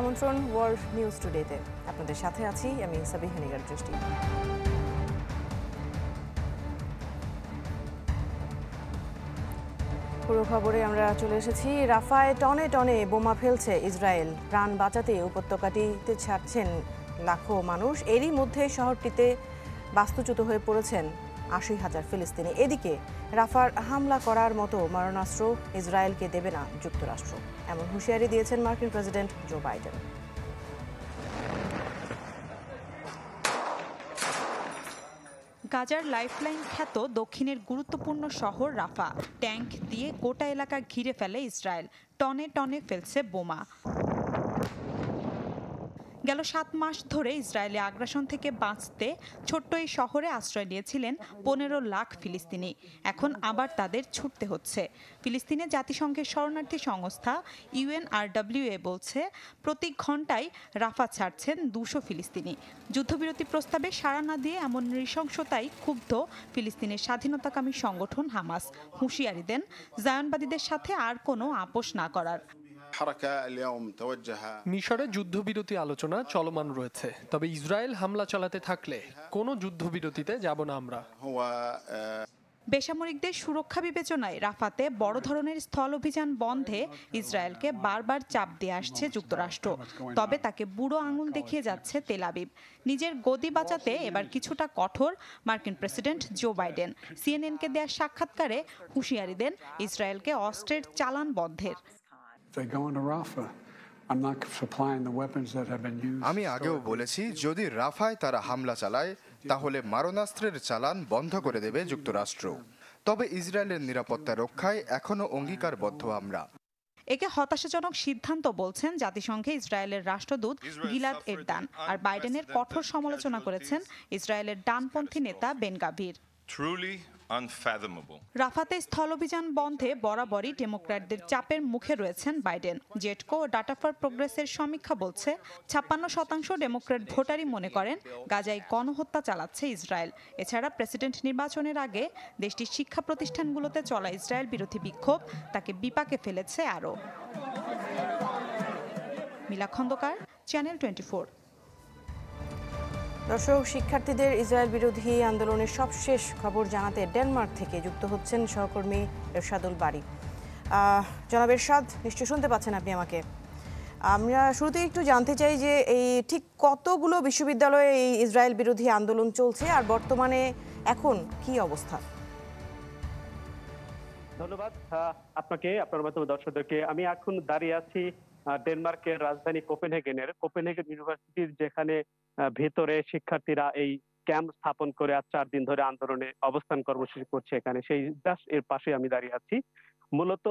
আমন্ত্রণ world news টুডেতে। আপনাদের সাথে আছি আমি সাবিহা নিগার দৃষ্টি। পুরো খবরে আমরা চলে এসেছি। রাফায় টনে টনে বোমা ফেলছে ইসরায়েল। প্রাণ বাঁচাতে উপত্যকাটিতে ছাড়ছেন লাখো মানুষ। এরই মধ্যে শহরটিতে বাস্তুচ্যুত হয়ে পড়েছেন ৮০,০০০ ফিলিস্তিনি। এদিকে রাফার হামলা করার মতো মারণাস্ত্র ইসরায়েলকে দেবে না যুক্তরাষ্ট্র, এমন হুঁশিয়ারি দিয়েছেন মার্কিন প্রেসিডেন্ট জো বাইডেন। গাজার লাইফলাইন খ্যাত দক্ষিণের গুরুত্বপূর্ণ শহর রাফা। ট্যাঙ্ক দিয়ে গোটা এলাকা ঘিরে ফেলে ইসরায়েল। টনে টনে ফেলছে বোমা। গেল ৭ মাস ধরে ইসরায়েলি আগ্রাসন থেকে বাঁচতে ছোট্ট এই শহরে আশ্রয় নিয়েছিলেন ১৫ লাখ ফিলিস্তিনি। এখন আবার তাদের ছুটতে হচ্ছে। ফিলিস্তিনে জাতিসংঘের শরণার্থী সংস্থা UNRWA বলছে, প্রতি ঘন্টায় রাফা ছাড়ছেন ২০০ ফিলিস্তিনি। যুদ্ধবিরতি প্রস্তাবে সাড়া না দিয়ে এমন নৃশংসতায় ক্ষুব্ধ ফিলিস্তিনের স্বাধীনতাকামী সংগঠন হামাস হুঁশিয়ারি দেন জায়নবাদীদের সাথে আর কোনো আপোষ না করার। মিশরে যুদ্ধবিরতি আলোচনা চলমান রয়েছে, তবে ইসরায়েল হামলা চালাতে থাকলে কোনো যুদ্ধবিরতিতে যাব না আমরা। বেসামরিকদের সুরক্ষা বিবেচনায় রাফাতে বড় ধরনের স্থল অভিযান বন্ধে ইসরায়েলকে বারবার চাপ দিয়ে আসছে যুক্তরাষ্ট্র। তবে তাকে বুড়ো আঙুল দেখিয়ে যাচ্ছে তেল আবিব। নিজের গদি বাঁচাতে এবার কিছুটা কঠোর মার্কিন প্রেসিডেন্ট জো বাইডেন। CNN-কে দেয়া সাক্ষাৎকারে হুঁশিয়ারি দেন ইসরায়েলকে অস্ত্রের চালান বন্ধের। আমি আগেও বলেছি, যদি রাফায় তারা হামলা চালায় তাহলে মারণাস্ত্রের চালান বন্ধ করে দেবে যুক্তরাষ্ট্র। তবে ইসরায়েলের নিরাপত্তা রক্ষায় এখনো অঙ্গীকারবদ্ধ আমরা। একে হতাশাজনক সিদ্ধান্ত বলছেন জাতিসংঘে ইসরায়েলের রাষ্ট্রদূত গিলাদ এরদান। আর বাইডেনের কঠোর সমালোচনা করেছেন ইসরায়েলের ডানপন্থী নেতা বেন গাভির। রাফাতে স্থল অভিযান বন্ধে বরাবরই ডেমোক্র্যাটদের চাপের মুখে রয়েছেন বাইডেন। জেটকো ও ডাটা ফর প্রোগ্রেসের সমীক্ষা বলছে ৫৬% ডেমোক্র্যাট ভোটারই মনে করেন গাজায় গণহত্যা চালাচ্ছে ইসরায়েল। এছাড়া প্রেসিডেন্ট নির্বাচনের আগে দেশটির শিক্ষা প্রতিষ্ঠানগুলোতে চলা ইসরায়েল বিরোধী বিক্ষোভ তাকে বিপাকে ফেলেছে আরও। মিলা খন্দকার, চ্যানেল 24। দর্শক, শিক্ষার্থীদের ইসরায়েল বিরোধী আন্দোলনের সবশেষ খবর জানাতে ডেনমার্ক থেকে যুক্ত হচ্ছেন সহকর্মী এরশাদুল বারী। জনাব এরশাদ, নিশ্চয় শুনতে পাচ্ছেন আপনি আমাকে? আমরা শুরুতে একটু জানতে চাই যে এই ঠিক কতগুলো বিশ্ববিদ্যালয়ে এই ইসরায়েল বিরোধী আন্দোলন চলছে আর বর্তমানে এখন কি অবস্থা? ধন্যবাদ আপনাকে, আপনার মতো দর্শকদেরকে। আমি এখন দাঁড়িয়ে আছি ডেনমার্কের রাজধানী কোপেনহেগেন ইউনিভার্সিটির, যেখানে ভেতরে শিক্ষার্থীরা এই ক্যাম্প স্থাপন করে আজ ৪ দিন ধরে আন্দোলনে অবস্থান কর্মসূচি করছে। এখানে সেই জাস্ট এর পাশে আমি দাঁড়িয়ে আছি। মূলত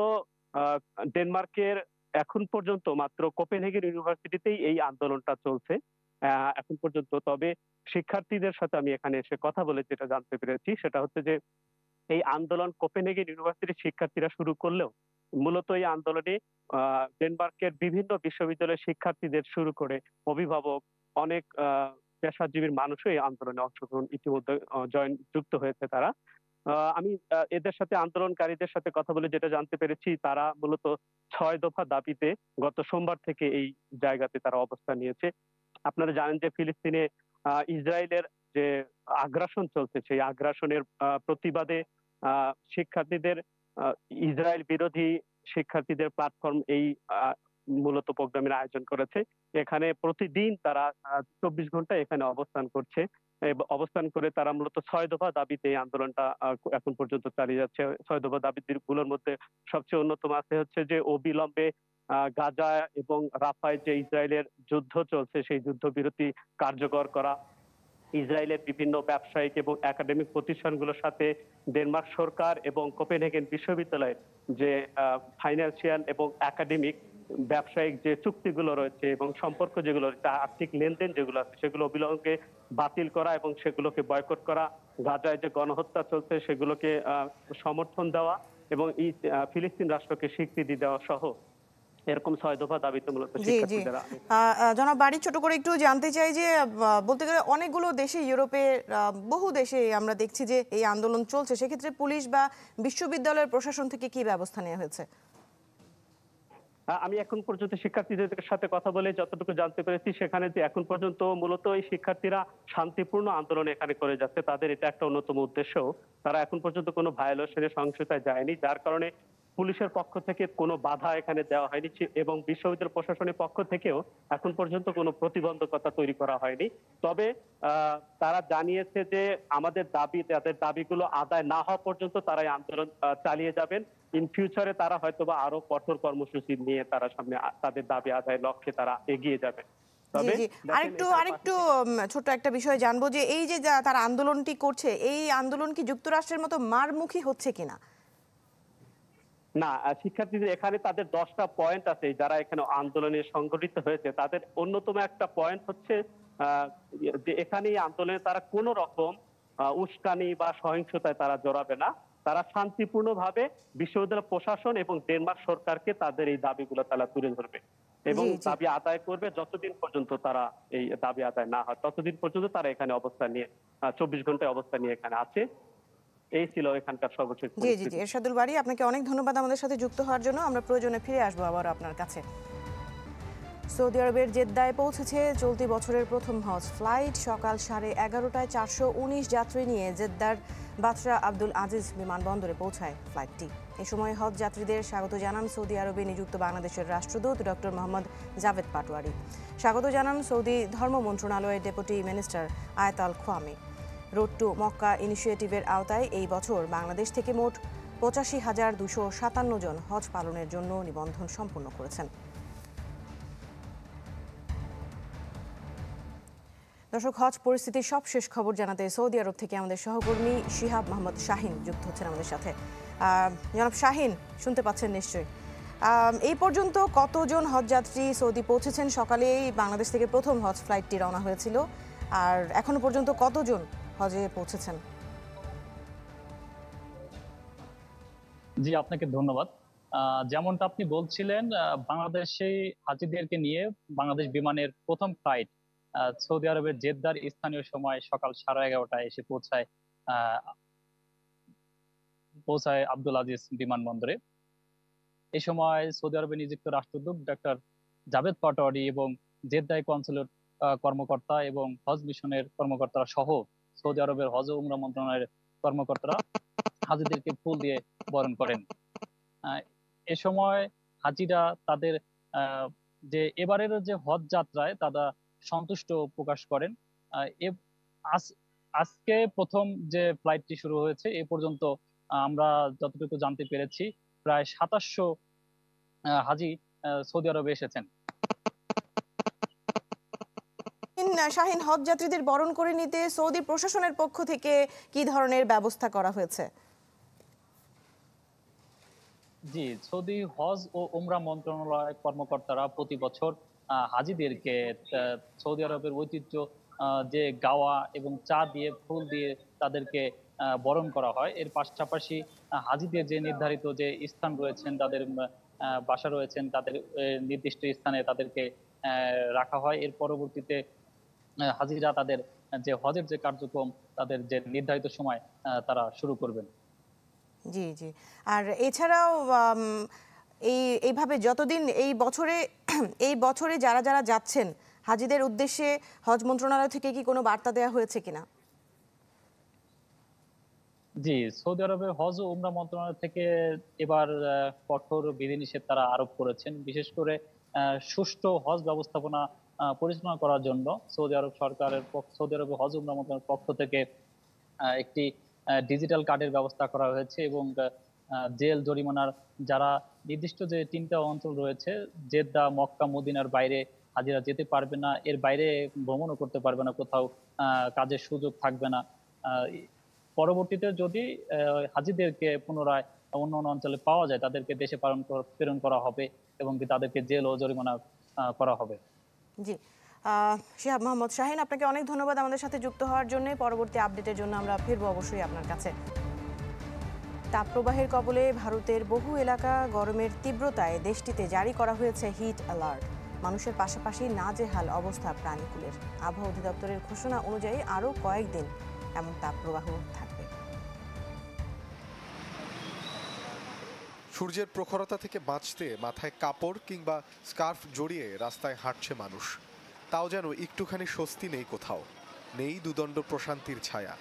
ডেনমার্কের এখন পর্যন্ত মাত্র কোপেনহেগেন ইউনিভার্সিটিতেই এই আন্দোলনটা চলছে এখন পর্যন্ত। তবে শিক্ষার্থীদের সাথে আমি এখানে এসে কথা বলে যেটা জানতে পেরেছি সেটা হচ্ছে যে এই আন্দোলন কোপেনহেগেন ইউনিভার্সিটির শিক্ষার্থীরা শুরু করলেও মূলত এই আন্দোলনে ডেনমার্কের বিভিন্ন বিশ্ববিদ্যালয়ের শিক্ষার্থীদের শুরু করে অভিভাবক, অনেক পেশাজীবীর মানুষও এই আন্দোলনে অংশগ্রহণ ইতিমধ্যে যুক্ত হয়েছে তারা। আমি এদের সাথে, আন্দোলনকারীদের সাথে কথা বলে যেটা জানতে পেরেছি, তারা মূলত ৬ দফা দাবিতে গত সোমবার থেকে এই জায়গাতে তারা অবস্থান নিয়েছে। আপনারা জানেন যে ফিলিস্তিনে ইসরায়েলের যে আগ্রাসন চলছে, সেই আগ্রাসনের প্রতিবাদে শিক্ষার্থীদের ইসরায়েল বিরোধী শিক্ষার্থীদের প্ল্যাটফর্ম এই মূলত প্রোগ্রামের আয়োজন করেছে। এখানে প্রতিদিন তারা ২৪ ঘন্টা এখানে অবস্থান করছে। অবস্থান করে তারা মূলত ৬ দফা দাবিতে এই আন্দোলনটা এখন পর্যন্ত চালিয়ে যাচ্ছে। ৬ দফা দাবিগুলোর মধ্যে সবচেয়ে অন্যতম আছে হচ্ছে যে অবিলম্বে গাজা এবং রাফায় যে ইসরায়েলের যুদ্ধ চলছে সেই যুদ্ধবিরতি কার্যকর করা, ইসরায়েলের বিভিন্ন ব্যবসায়িক এবং একাডেমিক প্রতিষ্ঠানগুলোর সাথে ডেনমার্ক সরকার এবং কোপেনহেগেন বিশ্ববিদ্যালয়ের যে ফাইন্যান্সিয়াল এবং একাডেমিক ব্যবসায়িক যে চুক্তিগুলো রয়েছে এবং সম্পর্ক যেগুলো রয়েছে, আর্থিক লেনদেন যেগুলো আছে সেগুলো অবিলম্বে বাতিল করা এবং সেগুলোকে বয়কট করা, গাজায় যে গণহত্যা চলছে সেগুলোকে সমর্থন দেওয়া এবং এই ফিলিস্তিন রাষ্ট্রকে স্বীকৃতি দেওয়া সহ এরকম ৬ দফা দাবিতে মূলত শিক্ষার্থীরা। জনাব বারী, ছোট করে একটু জানতে চাই যে বলতে গেলে অনেকগুলো দেশে, ইউরোপের বহু দেশে আমরা দেখছি যে এই আন্দোলন চলছে, সেক্ষেত্রে পুলিশ বা বিশ্ববিদ্যালয়ের প্রশাসন থেকে কি ব্যবস্থা নেওয়া হয়েছে? আমি এখন পর্যন্ত শিক্ষার্থীদের সাথে কথা বলে যতটুকু জানতে পেরেছি সেখানে যে এখন পর্যন্ত মূলত এই শিক্ষার্থীরা শান্তিপূর্ণ আন্দোলন এখানে করে যাচ্ছে, তাদের এটা একটা অন্যতম উদ্দেশ্য। তারা এখন পর্যন্ত কোনো ভায়োলেশনে সহিংসতায় যায়নি, যার কারণে পুলিশের পক্ষ থেকে কোনো বাধা এখানে দেওয়া হয়নি এবং বিশ্ববিদ্যালয় প্রশাসনের পক্ষ থেকেও এখন পর্যন্ত কোনো প্রতিবন্ধকতা তৈরি করা হয়নি। তবে তারা জানিয়েছে যে আমাদের তাদের দাবিগুলো আদায় না হওয়া পর্যন্ত তারা এই আন্দোলন চালিয়ে যাবেন। ইন ফিউচারে তারা হয়তোবা আরো কঠোর কর্মসূচি নিয়ে তারা সামনে তাদের দাবি আদায়ের লক্ষ্যে তারা এগিয়ে যাবে। জি জি, আরেকটু ছোট্ট একটা বিষয় জানবো যে এই যে তারা আন্দোলনটি করছে, এই আন্দোলন কি যুক্তরাষ্ট্রের মতো মারমুখী হচ্ছে কিনা? না, শিক্ষার্থীদের এখানে তাদের 10টা পয়েন্ট আছে যারা এখানে আন্দোলনে সংগঠিত হয়েছে। তাদের অন্যতম একটা পয়েন্ট হচ্ছে যে এখানে এই আন্দোলনে তারা কোনো রকম উস্কানি বা সহিংসতায় তারা জড়াবে না। তারা শান্তিপূর্ণভাবে বিশ্ববিদ্যালয় প্রশাসন এবং ডেনমার্ক সরকারকে তাদের এই দাবিগুলো তারা তুলে ধরবে এবং দাবি আদায় করবে। যতদিন পর্যন্ত তারা এই দাবি আদায় না হয় ততদিন পর্যন্ত তারা এখানে অবস্থান নিয়ে 24 ঘন্টায় অবস্থান নিয়ে এখানে আছে। এই ছিল এখানকার সর্বশেষ। জি জি জি, এরশাদুল বারী, আপনাকে অনেক ধন্যবাদ আমাদের সাথে যুক্ত হওয়ার জন্য। আমরা প্রয়োজনে ফিরে আসবো আবার আপনার কাছে। সৌদি আরবের জেদ্দায় পৌঁছেছে চলতি বছরের প্রথম হজ ফ্লাইট। সকাল 11:30টায় 419 যাত্রী নিয়ে জেদ্দার বাদশাহ আব্দুল আজিজ বিমানবন্দরে পৌঁছায় ফ্লাইটটি। এ সময় হজ যাত্রীদের স্বাগত জানান সৌদি আরবে নিযুক্ত বাংলাদেশের রাষ্ট্রদূত ডক্টর মোহাম্মদ জাভেদ পাটোয়ারি। স্বাগত জানান সৌদি ধর্ম মন্ত্রণালয়ের ডেপুটি মিনিস্টার আয়াত আল খোয়ামি। রোড টু মক্কা ইনিশিয়েটিভের আওতায় এই বছর বাংলাদেশ থেকে মোট 85,257 জন হজ পালনের জন্য নিবন্ধন সম্পন্ন করেছেন। দর্শক, হজ পরিস্থিতির সবশেষ খবর জানাতে সৌদি আরব থেকে আমাদের সহকর্মী শিহাব মোহাম্মদ শাহিন যুক্ত হচ্ছেন আমাদের সাথে। জনাব শাহিন, শুনতে পাচ্ছেন নিশ্চয়ই। এই পর্যন্ত কতজন হজযাত্রী সৌদি পৌঁছেছেন? সকালেই বাংলাদেশ থেকে প্রথম হজ ফ্লাইটটি রওনা হয়েছিল, আর এখনো পর্যন্ত কতজন হজে পৌঁছেছেন? জি, আপনাকে ধন্যবাদ। যেমনটা আপনি বলছিলেন, বাংলাদেশে হাজিদেরকে নিয়ে বাংলাদেশ বিমানের প্রথম ফ্লাইট সৌদি আরবের জেদ্দার স্থানীয় সময় সকাল 11:30টায় এসে পৌঁছায় আব্দুল আজিজ বিমানবন্দরে। এই সময় সৌদি আরবে নিযুক্ত রাষ্ট্রদূত ডক্টর জাভেদ পাটোয়ারি এবং জেদ্দায় কনসুলেট কর্মকর্তা এবং হজ মিশনের কর্মকর্তারা সহ সৌদি আরবের হজ ও উমরা মন্ত্রণালয়ের কর্মকর্তারা হাজিদেরকে ফুল দিয়ে বরণ করেন। এ সময় হাজিরা তাদের যে এবারের যে হজ যাত্রায় তারা সন্তুষ্ট প্রকাশ করেন। আজকে প্রথম যে ফ্লাইটটি শুরু হয়েছে এ পর্যন্ত আমরা যতটুকু জানতে পেরেছি প্রায় 2700 হাজি সৌদি আরবে এসেছেন। শাহিন, হজ যাত্রীদের বরণ করে নিতে সৌদি প্রশাসনের পক্ষ থেকে কি ধরনের ব্যবস্থা করা হয়েছে? জি, সৌদি হজ ও উমরা মন্ত্রণালয়ের কর্মকর্তারা প্রতি বছর হাজিদেরকে সৌদি আরবের ঐতিহ্য যে গাওয়া এবং চা দিয়ে ফুল দিয়ে তাদেরকে বরণ করা হয়। এর পাশাপাশি হাজিদের যে নির্ধারিত যে স্থান রয়েছেন, তাদের বাসা রয়েছেন, তাদের নির্দিষ্ট স্থানে তাদেরকে রাখা হয়। এর পরবর্তীতে হাজিরা তাদের যে হজের যে কার্যক্রম তাদের যে নির্ধারিত সময় তারা শুরু করবেন। জি জি, আর এছাড়াও এইভাবে যতদিন এই বছরে যারা যারা যাচ্ছেন হাজিদের উদ্দেশ্যে হজ মন্ত্রণালয় থেকে কি কোনো বার্তা দেওয়া হয়েছে কিনা? জি, সৌদি আরবের হজ ও উমরা মন্ত্রণালয় থেকে এবার কঠোর বিধিনিষেধ তারা আরোপ করেছেন। বিশেষ করে সুষ্ঠু হজ ব্যবস্থাপনা পরিচালনা করার জন্য সৌদি আরবের হজ উমরা মন্ত্রণালয়ের পক্ষ থেকে একটি ডিজিটাল কার্ডের ব্যবস্থা করা হয়েছে এবং জেল জরিমানার যারা নির্দিষ্ট যে 3টা অঞ্চল রয়েছে, জেদ্দা, মক্কা, মদিনার বাইরে হাজিরা যেতে পারবে না, এর বাইরে ভ্রমণও করতে পারবে না, কোথাও কাজের সুযোগ থাকবে না। পরবর্তীতে যদি হাজিদেরকে পুনরায় অন্য অন্য অঞ্চলে পাওয়া যায় তাদেরকে দেশে প্রেরণ করা হবে এবং তাদেরকে জেল ও জরিমানা করা হবে। জি, শিহাব মোহাম্মদ শাহিন, আপনাকে অনেক ধন্যবাদ আমাদের সাথে যুক্ত হওয়ার জন্য। পরবর্তী আপডেটের জন্য আমরা ফিরবো অবশ্যই আপনার কাছে। তাপপ্রবাহের কবলে ভারতের বহু এলাকা, গরমের তীব্রতায় দেশটিতে জারি করা হয়েছে হিট অ্যালার্ট। মানুষের পাশাপাশি নাজেহাল অবস্থা প্রাণীকুলের। আবহাওয়া অধিদপ্তরের ঘোষণা অনুযায়ী আরও কয়েকদিন এমন তাপপ্রবাহ থাকবে। সূর্যের প্রখরতা থেকে বাঁচতে মাথায় কাপড় কিংবা স্কার্ফ জড়িয়ে রাস্তায় হাঁটছে মানুষ। তাও যেন একটুখানি স্বস্তি নেই কোথাও, নেই দুদণ্ড প্রশান্তির ছায়া।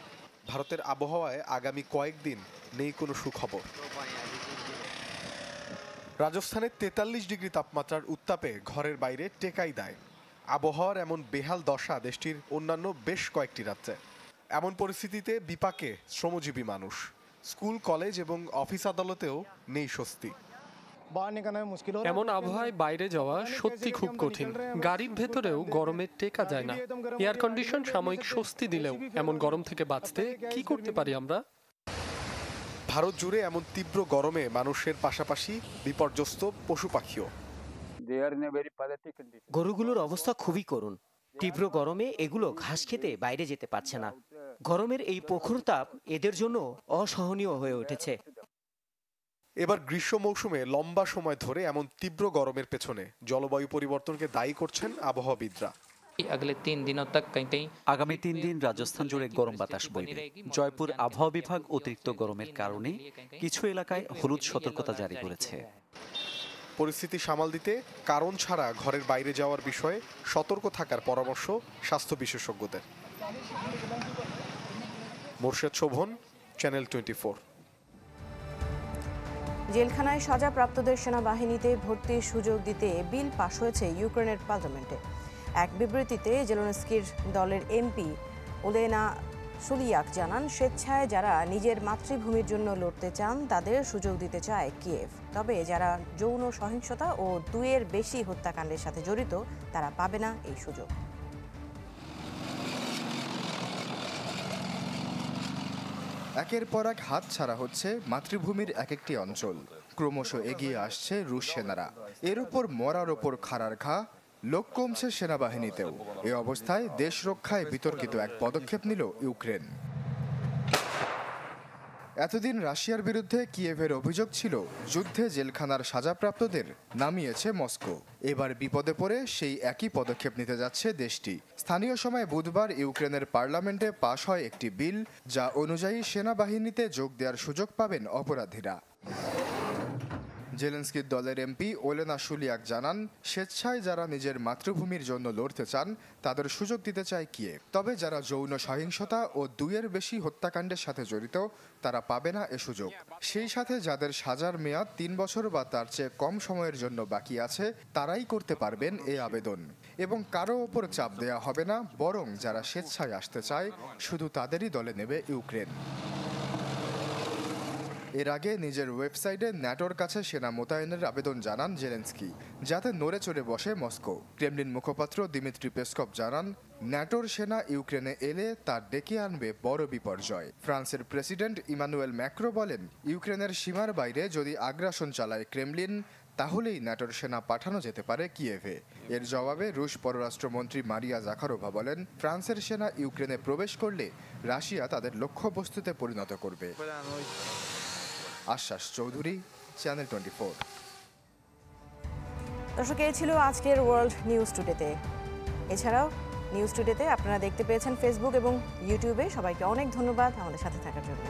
ভারতের আবহাওয়ায় আগামী কয়েকদিন নেই কোনো সুখবর। রাজস্থানে 43 ডিগ্রি তাপমাত্রার উত্তাপে ঘরের বাইরে টেকাই দেয়। আবহাওয়ার এমন বেহাল দশা দেশটির অন্যান্য বেশ কয়েকটি রাজ্যে। এমন পরিস্থিতিতে বিপাকে শ্রমজীবী মানুষ। স্কুল, কলেজ এবং অফিস আদালতেও নেই স্বস্তি। এমন আবহাওয়ায় বাইরে যাওয়া সত্যি খুব কঠিন। গাড়ির ভেতরেও গরমে টেকা যায় না। এয়ার কন্ডিশন সাময়িক স্বস্তি দিলেও এমন গরম থেকে বাঁচতে কি করতে পারি আমরা? ভারত জুড়ে এমন তীব্র গরমে মানুষের পাশাপাশি বিপর্যস্ত পশু পাখিও। গরুগুলোর অবস্থা খুবই করুণ। তীব্র গরমে এগুলো ঘাস খেতে বাইরে যেতে পারছে না। গরমের এই প্রখর তাপ এদের জন্য অসহনীয় হয়ে উঠেছে। এবার গ্রীষ্ম মৌসুমে লম্বা সময় ধরে এমন তীব্র গরমের পেছনে জলবায়ু পরিবর্তনকে দায়ী করছেন আবহাওয়াবিদরা। আগামী 3 দিন রাজস্থান জুড়ে গরম বাতাস বইবে। জয়পুর আবহাওয়া বিভাগ অতিরিক্ত গরমের কারণে কিছু এলাকায় হলুদ সতর্কতা জারি করেছে। পরিস্থিতি সামাল দিতে কারণ ছাড়া ঘরের বাইরে যাওয়ার বিষয়ে সতর্ক থাকার পরামর্শ স্বাস্থ্য বিশেষজ্ঞদের। মোর্শেদ শোভন, চ্যানেল 24। জেলখানায় সাজাপ্রাপ্তদের সেনাবাহিনীতে ভর্তির সুযোগ দিতে বিল পাশ হয়েছে ইউক্রেনের পার্লামেন্টে। এক বিবৃতিতে জেলেনস্কির দলের এমপি ওলেনা সুলিয়াক জানান, স্বেচ্ছায় যারা নিজের মাতৃভূমির জন্য লড়তে চান তাদের সুযোগ দিতে চায় কিয়েভ। তবে যারা যৌন সহিংসতা ও 2-এর বেশি হত্যাকাণ্ডের সাথে জড়িত তারা পাবে না এই সুযোগ। একের পর এক হাত ছাড়া হচ্ছে মাতৃভূমির এক একটি অঞ্চল। ক্রমশ এগিয়ে আসছে রুশ সেনারা। এর উপর মরার ওপর খাড়ার ঘা, লোক কমছে সেনাবাহিনীতেও। এ অবস্থায় দেশ রক্ষায় বিতর্কিত এক পদক্ষেপ নিল ইউক্রেন। এতদিন রাশিয়ার বিরুদ্ধে কিয়েভের অভিযোগ ছিল যুদ্ধে জেলখানার সাজাপ্রাপ্তদের নামিয়েছে মস্কো। এবার বিপদে পড়ে সেই একই পদক্ষেপ নিতে যাচ্ছে দেশটি। স্থানীয় সময় বুধবার ইউক্রেনের পার্লামেন্টে পাশ হয় একটি বিল, যা অনুযায়ী সেনাবাহিনীতে যোগ দেওয়ার সুযোগ পাবেন অপরাধীরা। জেলেনস্কির দলের এমপি ওলেনা সুলিয়াক জানান, স্বেচ্ছায় যারা নিজের মাতৃভূমির জন্য লড়তে চান তাদের সুযোগ দিতে চায় কিয়েভ। তবে যারা যৌন সহিংসতা ও 2-এর বেশি হত্যাকাণ্ডের সাথে জড়িত তারা পাবে না এ সুযোগ। সেই সাথে যাদের সাজার মেয়াদ 3 বছর বা তার চেয়ে কম সময়ের জন্য বাকি আছে তারাই করতে পারবেন এই আবেদন। এবং কারো ওপর চাপ দেওয়া হবে না, বরং যারা স্বেচ্ছায় আসতে চায় শুধু তাদেরই দলে নেবে ইউক্রেন। এর আগে নিজের ওয়েবসাইটে ন্যাটোর কাছে সেনা মোতায়েনের আবেদন জানান জেলেনস্কি, যাতে নড়ে চড়ে বসে মস্কো। ক্রেমলিন মুখপাত্র দিমিত্রি পেসকভ জানান, ন্যাটোর সেনা ইউক্রেনে এলে তা ডেকে আনবে বড় বিপর্যয়। ফ্রান্সের প্রেসিডেন্ট ইমানুয়েল ম্যাক্রো বলেন, ইউক্রেনের সীমার বাইরে যদি আগ্রাসন চালায় ক্রেমলিন তাহলেই ন্যাটোর সেনা পাঠানো যেতে পারে কিয়েভে। এর জবাবে রুশ পররাষ্ট্রমন্ত্রী মারিয়া জাখারোভা বলেন, ফ্রান্সের সেনা ইউক্রেনে প্রবেশ করলে রাশিয়া তাদের লক্ষ্যবস্তুতে পরিণত করবে। আশ্বাস চৌধুরী, চ্যানেল 24। দর্শক, এই ছিল আজকের ওয়ার্ল্ড নিউজ টুডেতে। এছাড়াও নিউজ টুডেতে আপনারা দেখতে পেয়েছেন ফেসবুক এবং ইউটিউবে। সবাইকে অনেক ধন্যবাদ আমাদের সাথে থাকার জন্য।